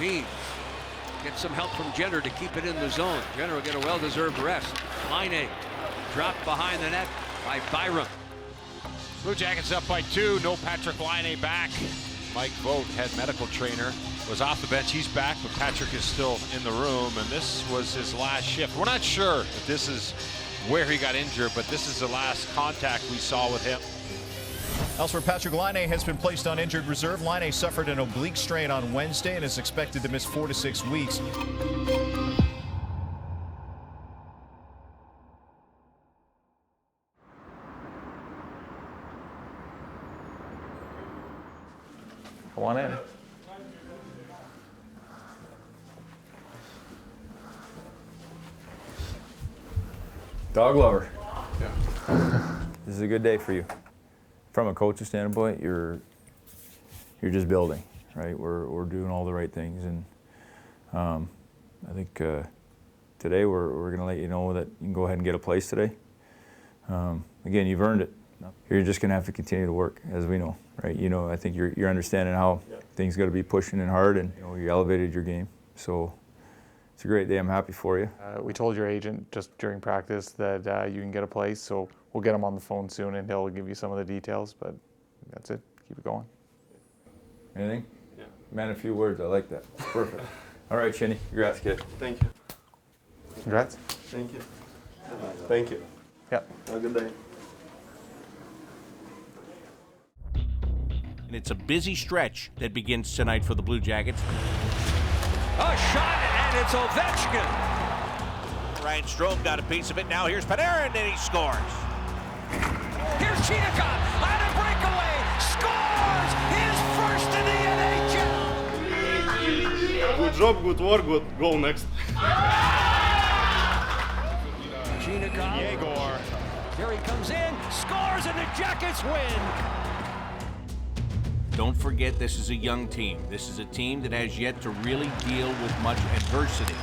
Levine gets some help from Jenner to keep it in the zone. Jenner will get a well-deserved rest. Laine dropped behind the net by Byram. Blue Jackets up by 2. No Patrick Laine back. Mike Vogt, head medical trainer, was off the bench. He's back, but Patrick is still in the room, and this was his last shift. We're not sure if this is where he got injured, but this is the last contact we saw with him. Elsewhere, Patrick Laine has been placed on injured reserve. Laine suffered an oblique strain on Wednesday and is expected to miss 4 to 6 weeks. Come on in. Dog lover. Yeah. This is a good day for you. From a coach's standpoint, you're just building, right? We're doing all the right things, and I think today we're going to let you know that you can go ahead and get a place today. Again, you've earned it. You're just going to have to continue to work, as we know, right? You know, I think you're understanding how things got to be pushing and hard, and you elevated your game. So it's a great day. I'm happy for you. We told your agent just during practice that you can get a place, so we'll get him on the phone soon, and he'll give you some of the details. But that's it. Keep it going. Anything? Yeah. Man, a few words. I like that. Perfect. All right, Shinny. Congrats, kid. Thank you. Congrats. Thank you. Thank you. Yeah. Have a good day. And it's a busy stretch that begins tonight for the Blue Jackets. A shot, and it's Ovechkin. Ryan Strome got a piece of it. Now here's Panarin, and he scores. Here's Chinikov on a breakaway. Scores his first in the NHL. Good job, good work, good. Go next. Chinikov. Yegor. Here he comes in, scores, and the Jackets win. Don't forget, this is a young team. This is a team that has yet to really deal with much adversity.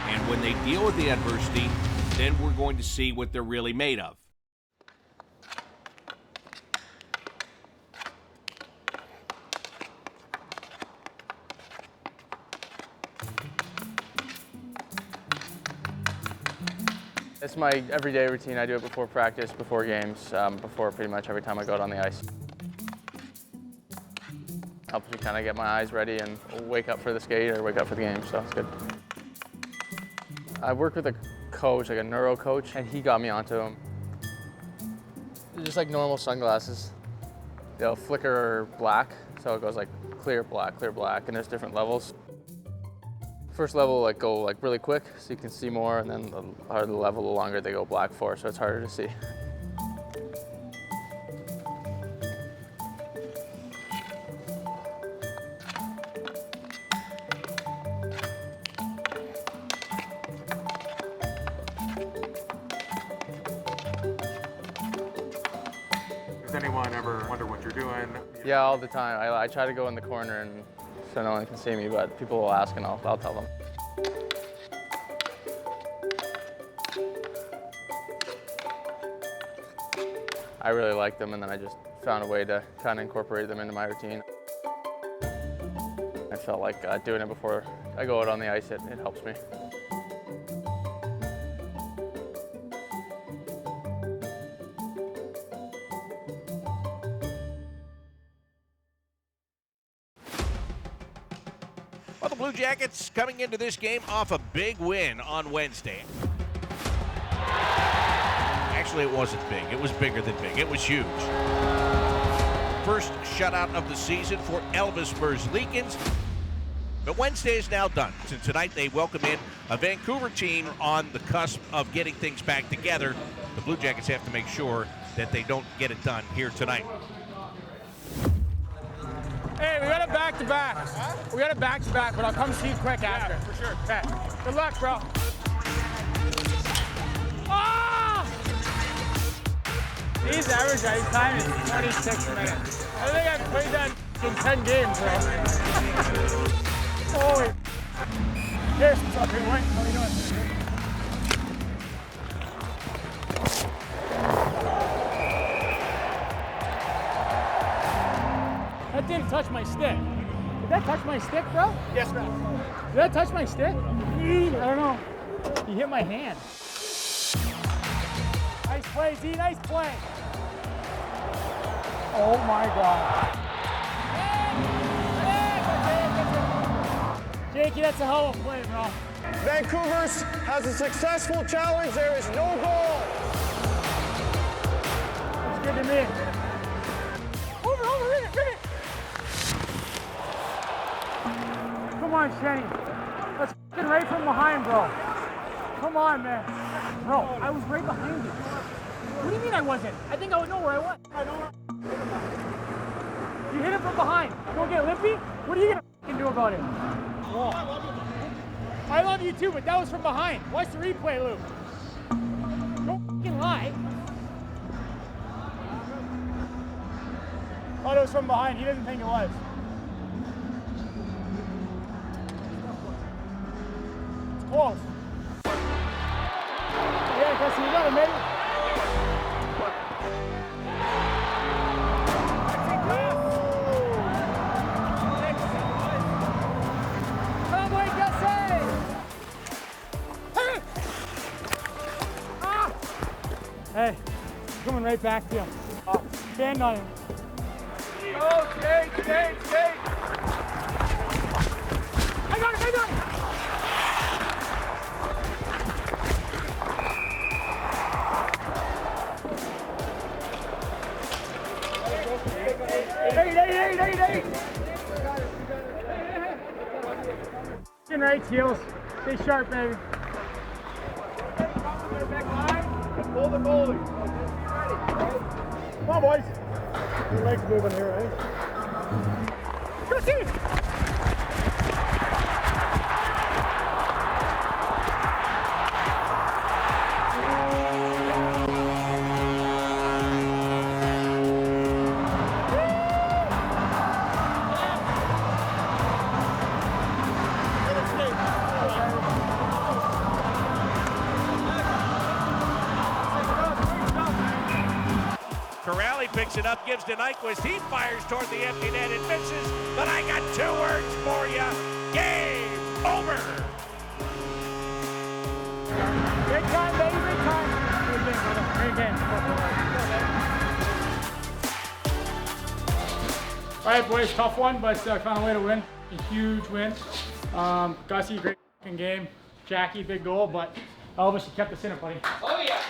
And when they deal with the adversity, then we're going to see what they're really made of. It's my everyday routine. I do it before practice, before games, before pretty much every time I go out on the ice. Helps me kind of get my eyes ready and wake up for the skate or wake up for the game, so it's good. I worked with a coach, like a neuro coach, and he got me onto them. They're just like normal sunglasses. They'll flicker black, so it goes like clear black, and there's different levels. First level like go like really quick, so you can see more, and then the harder the level, the longer they go black for, so it's harder to see. Does anyone ever wonder what you're doing? Yeah, all the time. I try to go in the corner and so no one can see me, but people will ask and I'll tell them. I really like them, and then I just found a way to kind of incorporate them into my routine. I felt like doing it before I go out on the ice, it helps me. Well, the Blue Jackets coming into this game off a big win on Wednesday. Actually, it wasn't big. It was bigger than big. It was huge. First shutout of the season for Elvis Merzlikins. But Wednesday is now done. So tonight they welcome in a Vancouver team on the cusp of getting things back together. The Blue Jackets have to make sure that they don't get it done here tonight. Hey, we got a back-to-back. Huh? We got a back-to-back, but I'll come see you quick after. For sure. Okay. Good luck, bro. Oh! His average ice time is 26 minutes. I think I've played that in 10 games, bro. Holy. Here's what's up, here, Wayne. How are you doing? That didn't touch my stick. Did that touch my stick, bro? Yes, man. Did that touch my stick? I don't know. He hit my hand. Nice play, Z. Nice play. Oh my God. Jakey, that's a hell of a play, bro. Vancouver's has a successful challenge. There is no goal. It's good to me. Over, ring it. Come on, Shenny. Let's f***ing right from behind, bro. Come on, man. Bro, I was right behind you. What do you mean I wasn't? I think I would know where I was. You hit it from behind. Don't get lippy? What are you gonna f***ing do about it? Whoa. I love you too, but that was from behind. Watch the replay, Luke. Don't f***ing lie. Thought it was from behind. He doesn't think it was. It's close. Yeah, Cassie, you got it, maybe. Come on, Cassie! Hey, coming right back to you. Stand on him. Go, Jake! I got it! Hey! Getting right, heels. Stay sharp, baby. Pull the goalie. Come on, boys. Your legs moving here, eh? Come on, see! Corrali picks it up, gives to Nyquist. He fires toward the empty net and misses. But I got 2 words for you. Game over. Big time, baby, big time. Great game. All right, boys, tough one, but found a way to win. A huge win. Gussie, great fucking game. Jackie, big goal, but Elvis, you kept us in it, buddy. Oh, yeah.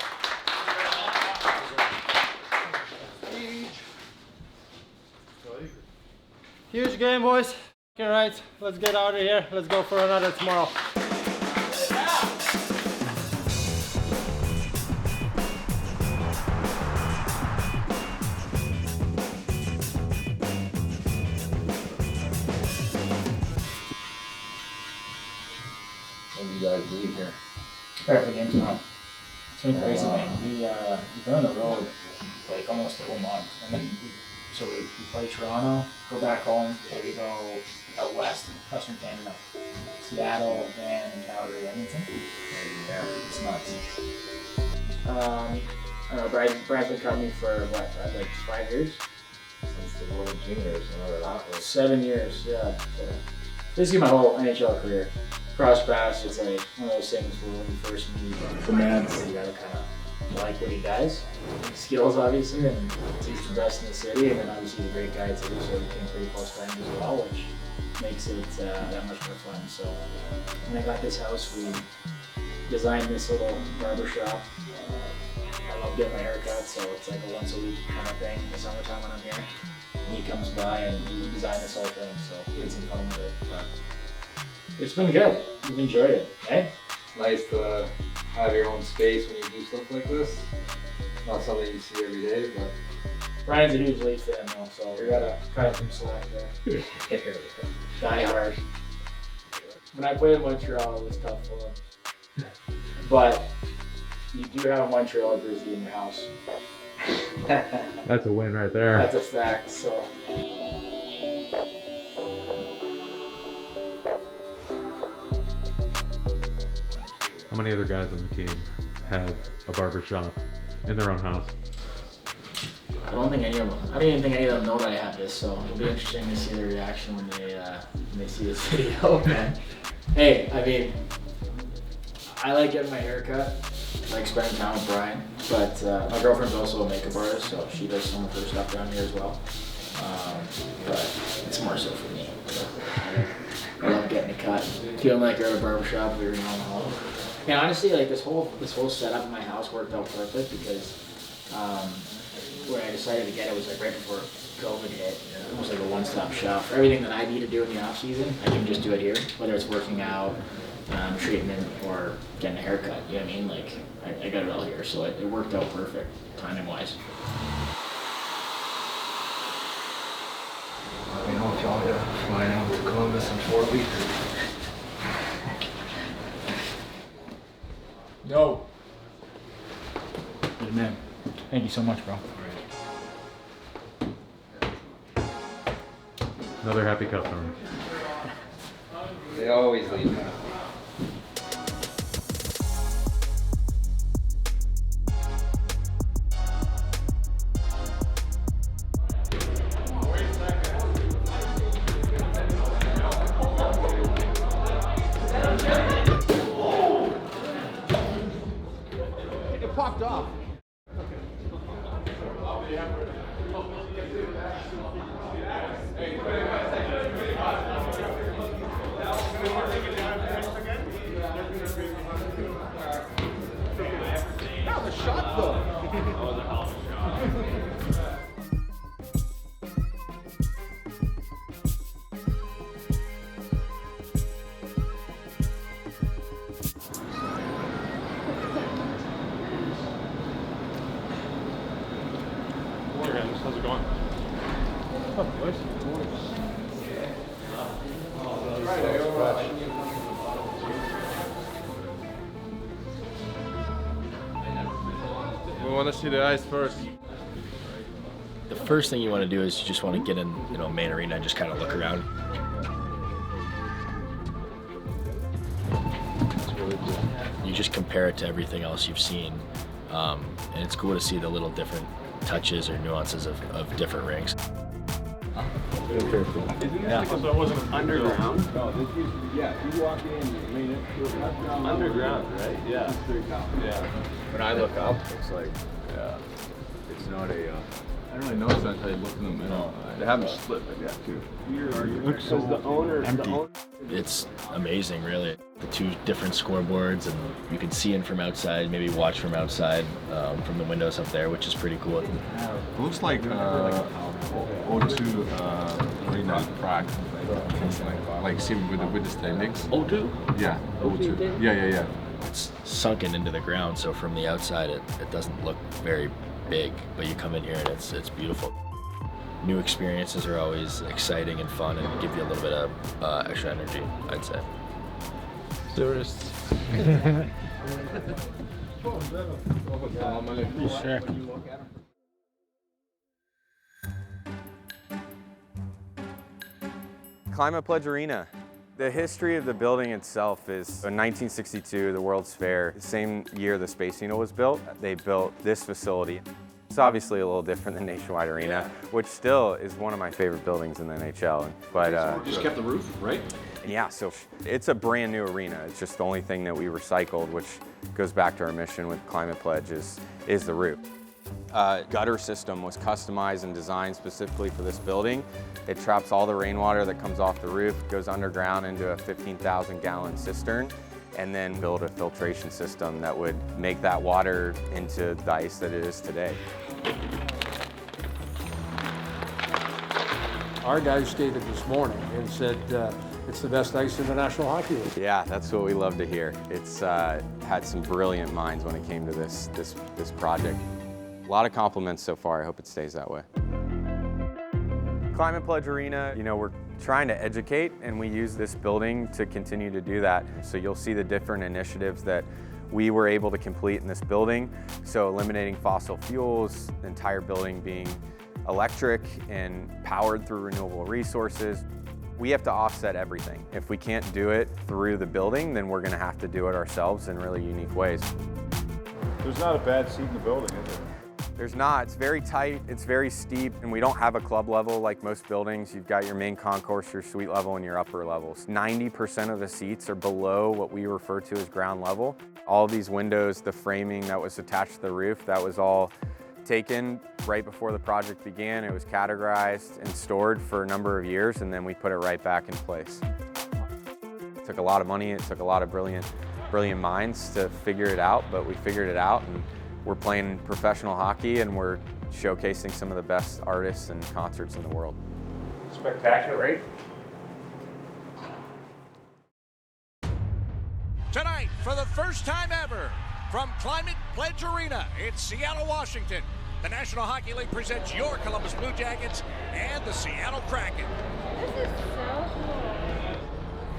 Huge game, boys. All right, let's get out of here. Let's go for another tomorrow. When you guys leave here? Prepare for the game tomorrow. It's been crazy, man. We've been on the road like almost a whole month. And then so we play Toronto, go back home, then we go out west, Western Canada, Seattle, Van, and Calgary, Edmonton. Yeah, it's nuts. I don't know, Brad's been cutting me for what, like 5 years? Since the World Juniors, 7 years, yeah. Basically my whole NHL career. Cross paths, it's like one of those things where when you first meet the man, so you gotta kind of like what he does. Skills, obviously, and he's the best in the city, and then obviously he's a great guy too, so we became pretty close friends as well, which makes it that much more fun. So when I got this house, we designed this little barber shop. I love getting my hair cut, so it's like a once a week kind of thing in the summertime when I'm here. And he comes by and he designed this whole thing, so we had some fun with it. But it's been good. We've enjoyed it, eh? Nice to have your own space when you do stuff like this. Not something you see every day, but Brian's a huge Leafs fan though, so we gotta cut some slack there. Die hard. When I played in Montreal, it was tough for him. But you do have a Montreal jersey in your house. that's a win right there. That's a fact, so. How many other guys on the team have a barber shop in their own house? don't even think any of them know that I have this, so it'll be interesting to see their reaction when they see this video, man. Hey, I mean, I like getting my hair cut. I like spending time with Brian, but my girlfriend's also a makeup artist, so she does some of her stuff down here as well. But it's more so for me. I love getting it cut, feeling like you're at a barbershop or you're in the hall. And honestly, like this whole setup in my house worked out perfect because when I decided to get it was like right before COVID hit. It was like a one-stop shop for everything that I need to do in the off season. I can just do it here, whether it's working out, treatment, or getting a haircut. You know what I mean? Like I got it all here, so it worked out perfect, timing-wise. I know if y'all are flying out to Columbus in 4 weeks. Yo. Good man. Thank you so much, bro. Another happy customer. They always leave happy. It popped off. That was a shot though. How's it going? Oh, boys. We want to see the ice first. The first thing you want to do is you just want to get in, main arena and just kind of look around. It's really cool. You just compare it to everything else you've seen, and it's cool to see the little different touches or nuances of different rings. Yeah. So it wasn't underground? No, this is, yeah, you walk in, I mean, it's Underground, right? Yeah. Yeah. when I look up, it's like, yeah, it's not a, I don't really notice that until you look in the middle. They have them split like that too. Because the owner, It's amazing, really. The two different scoreboards, and you can see in from outside, maybe watch from outside, from the windows up there, which is pretty cool. It looks like O2 Arena Prague. Like see with the standings. O2? Yeah, O2. Yeah. It's sunken into the ground, so from the outside it doesn't look very big, but you come in here and it's beautiful. New experiences are always exciting and fun and give you a little bit of extra energy, I'd say. Tourists. Sure. Climate Pledge Arena. The history of the building itself is in 1962, the World's Fair, the same year the Space Needle was built, they built this facility. It's obviously a little different than Nationwide Arena, which still is one of my favorite buildings in the NHL. But Just kept the roof, right? yeah, so it's a brand new arena. It's just the only thing that we recycled, which goes back to our mission with Climate Pledge is the roof. Gutter system was customized and designed specifically for this building. It traps all the rainwater that comes off the roof, goes underground into a 15,000 gallon cistern, and then build a filtration system that would make that water into the ice that it is today. Our guys skated this morning and said it's the best ice in the National Hockey League. Yeah, that's what we love to hear. It's had some brilliant minds when it came to this project. A lot of compliments so far. I hope it stays that way. Climate Pledge Arena, we're trying to educate, and we use this building to continue to do that. So you'll see the different initiatives that we were able to complete in this building. So eliminating fossil fuels, the entire building being electric and powered through renewable resources. We have to offset everything. If we can't do it through the building, then we're gonna have to do it ourselves in really unique ways. There's not a bad seat in the building, is there? There's not. It's very tight, it's very steep, and we don't have a club level like most buildings. You've got your main concourse, your suite level, and your upper levels. 90% of the seats are below what we refer to as ground level. All these windows, the framing that was attached to the roof, that was all taken right before the project began. It was categorized and stored for a number of years, and then we put it right back in place. It took a lot of money, it took a lot of brilliant minds to figure it out, but we figured it out, and we're playing professional hockey, and we're showcasing some of the best artists and concerts in the world. Spectacular, right? Tonight, for the first time ever, from Climate Pledge Arena in Seattle, Washington, the National Hockey League presents your Columbus Blue Jackets and the Seattle Kraken. This is so cool.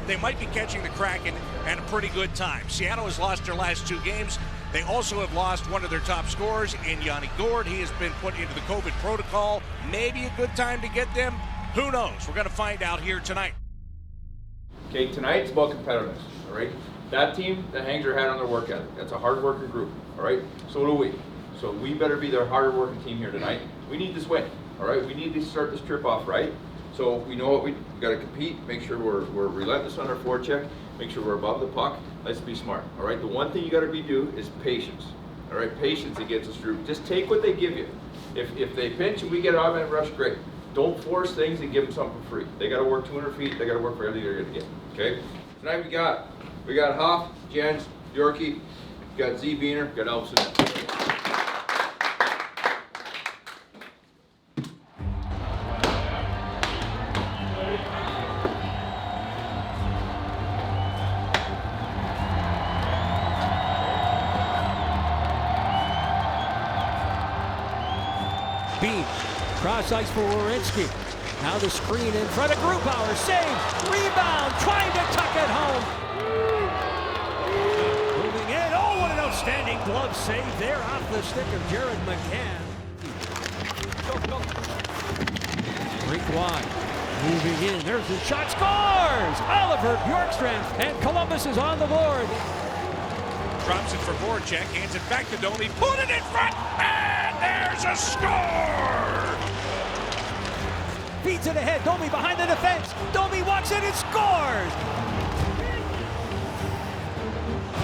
They might be catching the Kraken at a pretty good time. Seattle has lost their last 2 games. They also have lost one of their top scorers in Yanni Gourde. He has been put into the COVID protocol. Maybe a good time to get them. Who knows? We're going to find out here tonight. Okay, tonight's about competitiveness, all right? That team that hangs their hat on their work ethic, that's a hard-working group, all right? So do we. So we better be their harder-working team here tonight. We need this win, all right? We need to start this trip off right. So we know what we got to compete, make sure we're relentless on our forecheck, make sure we're above the puck. Let's be smart, all right? The one thing you got to do is patience, all right? Patience that gets us through. Just take what they give you. If they pinch and we get an automatic rush, great. Don't force things and give them something free. They got to work 200 feet. They got to work for everything they're going to get, okay? Tonight we got Huff, Jens, Yorkie, we got Z Beener, we got Elvis. Bean, cross ice for Werenski. Now the screen in front of Grubauer. Save, rebound, trying to tuck it home. Moving in. Oh, what an outstanding glove save there off the stick of Jared McCann. Rink wide. Moving in. There's the shot. Scores! Oliver Bjorkstrand. And Columbus is on the board. Drops it for Voracek. Hands it back to Domi. Put it in front. And there's a score! Feeds it ahead. Domi behind the defense. Domi walks in and scores!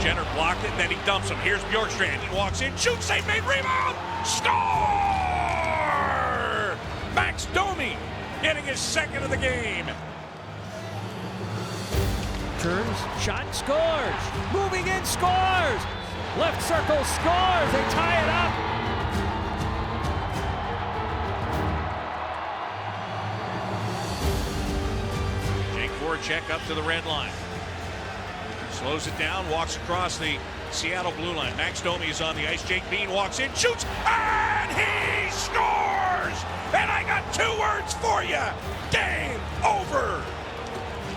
Jenner blocked it, and then he dumps him. Here's Bjorkstrand. He walks in, shoots, save made, rebound! Score! Max Domi getting his second of the game. Turns, shot, scores. Moving in, scores. Left circle, scores. They tie it up. Jake Voracek up to the red line. Slows it down, walks across the Seattle blue line. Max Domi is on the ice. Jake Bean walks in, shoots, and he scores! And I got 2 words for you. Game over.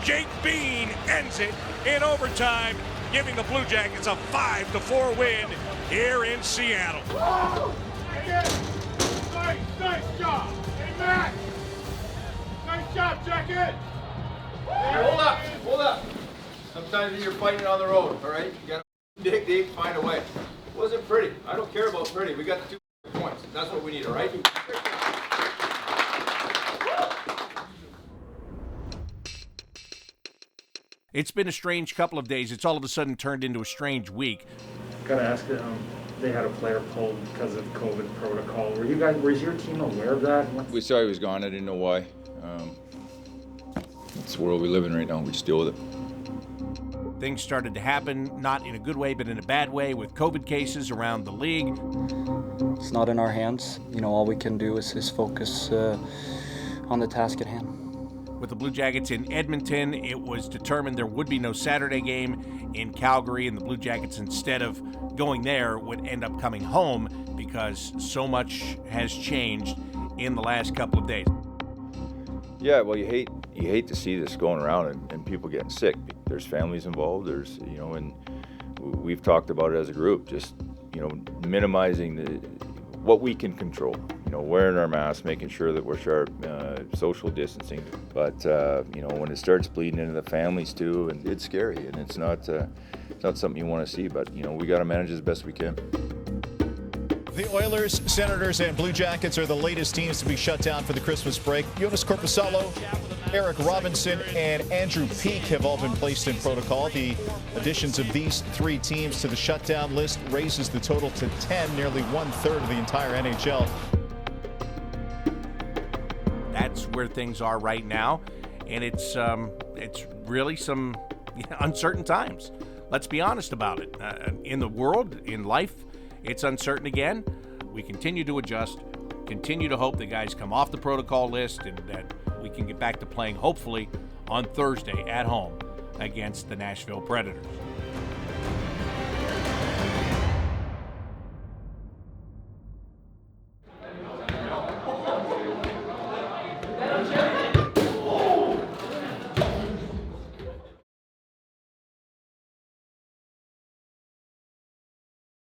Jake Bean ends it in overtime, giving the Blue Jackets a 5-4 win here in Seattle. Nice job. Hey, Max. Nice job, Jacket. Hey, hold up. Sometimes you're fighting on the road, all right? You got to dig deep, find a way. It wasn't pretty. I don't care about pretty. We got the 2 points. That's what we need, all right? It's been a strange couple of days. It's all of a sudden turned into a strange week. Gotta ask, they had a player pulled because of COVID protocol. Was your team aware of that? We saw he was gone. I didn't know why. It's the world we live in right now. We just deal with it. Things started to happen, not in a good way, but in a bad way, with COVID cases around the league. It's not in our hands. All we can do is focus on the task at hand. With the Blue Jackets in Edmonton, it was determined there would be no Saturday game in Calgary, and the Blue Jackets, instead of going there, would end up coming home because so much has changed in the last couple of days. Yeah, well, you hate to see this going around and people getting sick. There's families involved. There's and we've talked about it as a group. Just minimizing what we can control. Wearing our masks, making sure that we're sharp, social distancing. But when it starts bleeding into the families too, and it's scary, and it's not something you want to see. But we got to manage as best we can. The Oilers, Senators, and Blue Jackets are the latest teams to be shut down for the Christmas break. Jonas Korpisalo, Eric Robinson, and Andrew Peeke have all been placed in protocol. The additions of these 3 teams to the shutdown list raises the total to 10, nearly 1/3 of the entire NHL. That's where things are right now, and it's really some uncertain times. Let's be honest about it. In the world, in life, it's uncertain again. We continue to adjust, continue to hope the guys come off the protocol list and that we can get back to playing, hopefully, on Thursday at home against the Nashville Predators.